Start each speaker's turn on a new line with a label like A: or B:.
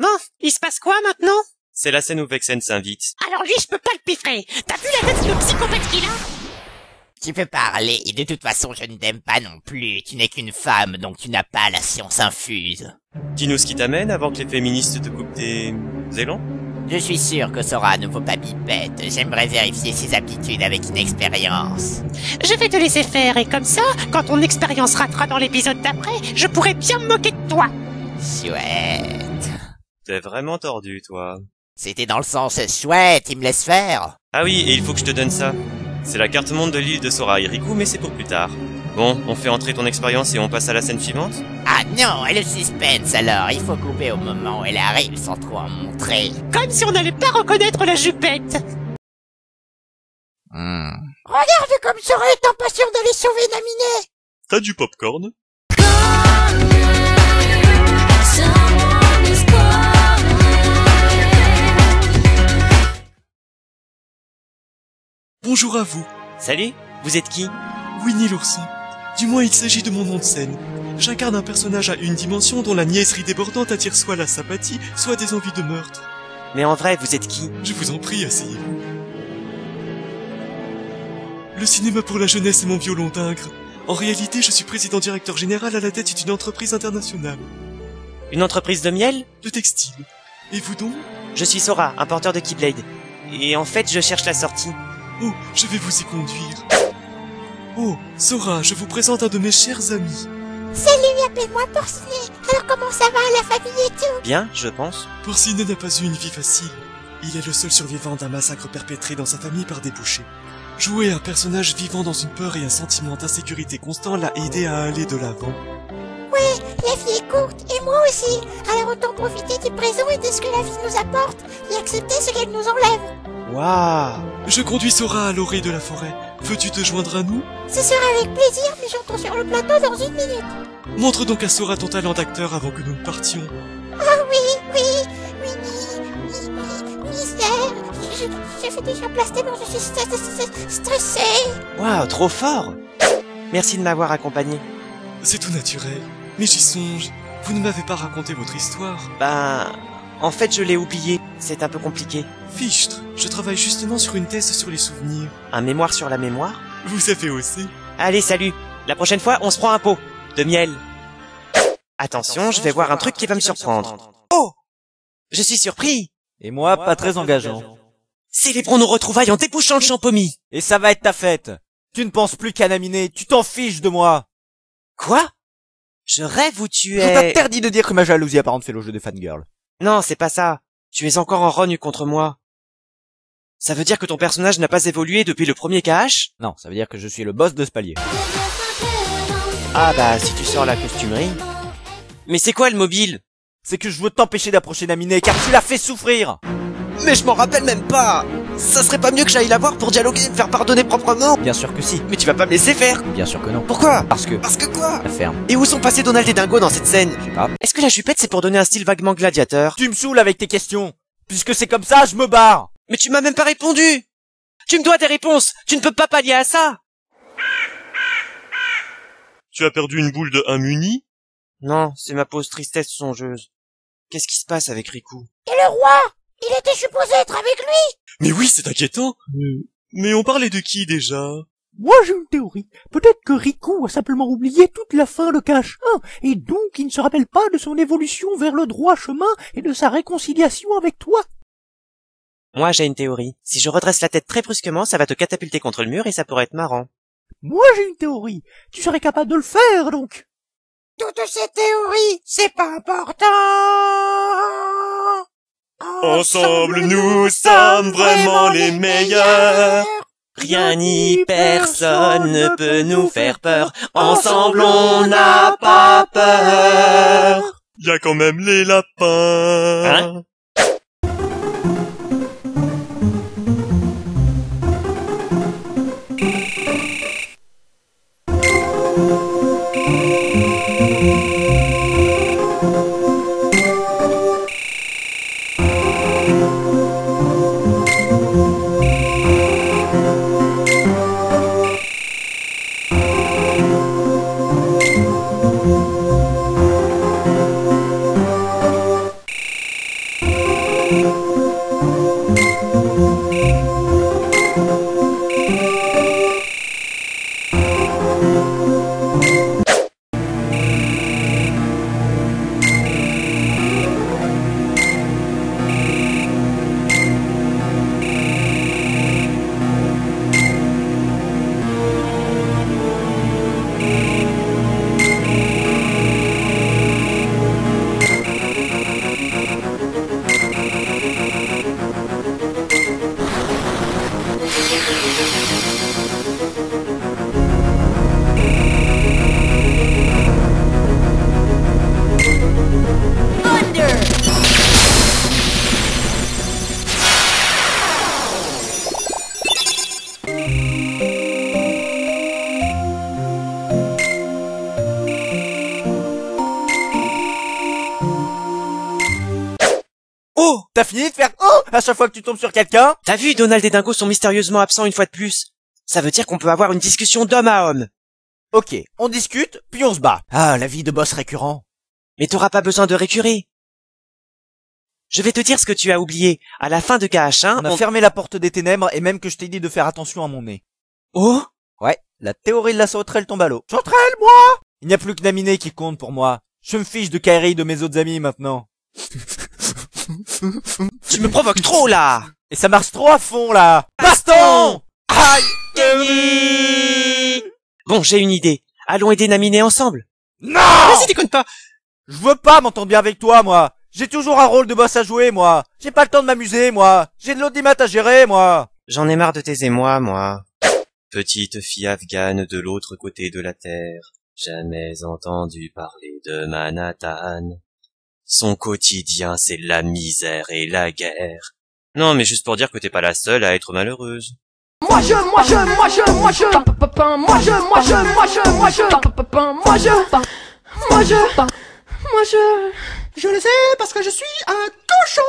A: Bon, il se passe quoi maintenant?
B: C'est la scène où Vexen s'invite.
A: Alors lui, je peux pas le piffrer. T'as vu la tête de psychopathe qu'il a?
C: Tu peux parler, et de toute façon je ne t'aime pas non plus. Tu n'es qu'une femme, donc tu n'as pas la science infuse.
B: Dis-nous ce qui t'amène avant que les féministes te coupent tes élans.
C: Je suis sûr que Sora ne vaut pas pipette. J'aimerais vérifier ses aptitudes avec une expérience.
A: Je vais te laisser faire et comme ça, quand ton expérience ratera dans l'épisode d'après, je pourrai bien me moquer de toi.
C: Chouette.
B: T'es vraiment tordu, toi.
C: C'était dans le sens chouette, il me laisse faire.
B: Ah oui, et il faut que je te donne ça. C'est la carte monde de l'île de Sora et Riku, mais c'est pour plus tard. Bon, on fait entrer ton expérience et on passe à la scène suivante?
C: Ah non, et le suspense alors, il faut couper au moment où elle arrive sans trop en montrer.
A: Comme si on n'allait pas reconnaître la jupette.
C: Regarde comme Sora est impatient d'aller sauver Naminé.
B: T'as du popcorn?
D: Bonjour à vous,
B: Salut, vous êtes qui?
D: Winnie l'ourson. Du moins il s'agit de mon nom de scène. J'incarne un personnage à une dimension dont la niaiserie débordante attire soit la sympathie, soit des envies de meurtre.
B: Mais en vrai, vous êtes qui?
D: Je vous en prie, asseyez-vous. Le cinéma pour la jeunesse est mon violon d'ingre. En réalité, je suis président-directeur général à la tête d'une entreprise internationale.
B: Une entreprise de miel?
D: De textile. Et vous donc?
B: Je suis Sora, un porteur de Keyblade. Et en fait, je cherche la sortie.
D: Oh, je vais vous y conduire. Oh, Sora, je vous présente un de mes chers amis.
C: Salut, appelle-moi Porcinet. Alors comment ça va, la famille et tout?
B: Bien, je pense.
D: Porcinet n'a pas eu une vie facile. Il est le seul survivant d'un massacre perpétré dans sa famille par des bouchers. Jouer un personnage vivant dans une peur et un sentiment d'insécurité constant l'a aidé à aller de l'avant.
C: Ouais, la vie est courte, et moi aussi. Alors autant profiter du présent et de ce que la vie nous apporte, et accepter ce qu'elle nous enlève.
B: Waouh!
D: Je conduis Sora à l'orée de la forêt. Veux-tu te joindre à nous?
C: Ce sera avec plaisir, mais j'entends sur le plateau dans une minute.
D: Montre donc à Sora ton talent d'acteur avant que nous ne partions.
C: Ah oui, mystère. Je fais déjà place tellement je suis stressée.
B: Waouh, trop fort! Merci de m'avoir accompagné.
D: C'est tout naturel. Mais j'y songe. Vous ne m'avez pas raconté votre histoire.
B: Ben, en fait, je l'ai oublié. C'est un peu compliqué.
D: Fichtre, je travaille justement sur une thèse sur les souvenirs.
B: Un mémoire sur la mémoire?
D: Vous avez osé.
B: Allez, salut! La prochaine fois, on se prend un pot. De miel. Attention, je vais voir un truc qui va me surprendre. Oh! Je suis surpris!
E: Et moi, pas très engageant.
B: Célébrons nos retrouvailles en débouchant le champomis!
E: Et ça va être ta fête. Tu ne penses plus qu'à Naminé, tu t'en fiches de moi.
B: Quoi? Je rêve ou tu
E: Je
B: es...
E: t'interdis de dire que ma jalousie apparente fait le jeu des fangirls.
B: Non, c'est pas ça. Tu es encore en rogne contre moi. Ça veut dire que ton personnage n'a pas évolué depuis le premier KH?
E: Non, ça veut dire que je suis le boss de ce palier.
B: Ah bah, si tu sors la costumerie. Mais c'est quoi le mobile?
E: C'est que je veux t'empêcher d'approcher Naminé, car tu l'as fait souffrir.
B: Mais je m'en rappelle même pas. Ça serait pas mieux que j'aille la voir pour dialoguer et me faire pardonner proprement?
E: Bien sûr que si.
B: Mais tu vas pas me laisser faire.
E: Bien sûr que non.
B: Pourquoi?
E: Parce que...
B: Parce que quoi?
E: La ferme.
B: Et où sont passés Donald et Dingo dans cette scène?
E: Je sais pas.
B: Est-ce que la jupette c'est pour donner un style vaguement gladiateur?
E: Tu me saoules avec tes questions. Puisque c'est comme ça, je me barre.
B: Mais tu m'as même pas répondu. Tu me dois des réponses. Tu ne peux pas pallier à ça.
D: Tu as perdu une boule de 1 muni?
B: Non, c'est ma pause tristesse songeuse. Qu'est-ce qui se passe avec Riku?
C: Et le roi? Il était supposé être avec lui.
D: Mais oui, c'est inquiétant. Mais on parlait de qui déjà?
F: Moi j'ai une théorie. Peut-être que Riku a simplement oublié toute la fin de Cache 1, et donc il ne se rappelle pas de son évolution vers le droit chemin et de sa réconciliation avec toi.
B: Moi, j'ai une théorie. Si je redresse la tête très brusquement, ça va te catapulter contre le mur et ça pourrait être marrant.
F: Moi j'ai une théorie. Tu serais capable de le faire, donc.
C: Toutes ces théories, c'est pas important.
D: Ensemble, nous sommes vraiment les meilleurs.
B: Rien ni personne ne peut nous faire peur. Ensemble, on n'a pas peur.
D: Y a quand même les lapins.
B: Hein? Oh!
E: T'as fini de faire oh à chaque fois que tu tombes sur quelqu'un?
B: T'as vu, Donald et Dingo sont mystérieusement absents une fois de plus. Ça veut dire qu'on peut avoir une discussion d'homme à homme.
E: Ok, on discute, puis on se bat. Ah, la vie de boss récurrent.
B: Mais t'auras pas besoin de récurer. Je vais te dire ce que tu as oublié. À la fin de KH1,
E: On a fermé la porte des ténèbres et même que je t'ai dit de faire attention à mon nez.
B: Oh!
E: Ouais, la théorie de la sauterelle tombe à l'eau. Sauterelle, moi! Il n'y a plus que Naminé qui compte pour moi. Je me fiche de Kairi de mes autres amis maintenant.
B: Tu me provoques trop, là!
E: Et ça marche trop à fond, là! Baston! Aïe!
B: Bon, j'ai une idée. Allons aider Naminé ensemble.
E: Non!
B: Vas-y, déconne pas!
E: Je veux pas m'entendre bien avec toi, moi. J'ai toujours un rôle de boss à jouer, moi. J'ai pas le temps de m'amuser, moi. J'ai de l'audimat à gérer, moi.
B: J'en ai marre de tes émois, moi. Petite fille afghane de l'autre côté de la terre, jamais entendu parler de Manhattan. Son quotidien, c'est la misère et la guerre. Non, mais juste pour dire que t'es pas la seule à être malheureuse.
G: Je le sais parce que je suis un cochon.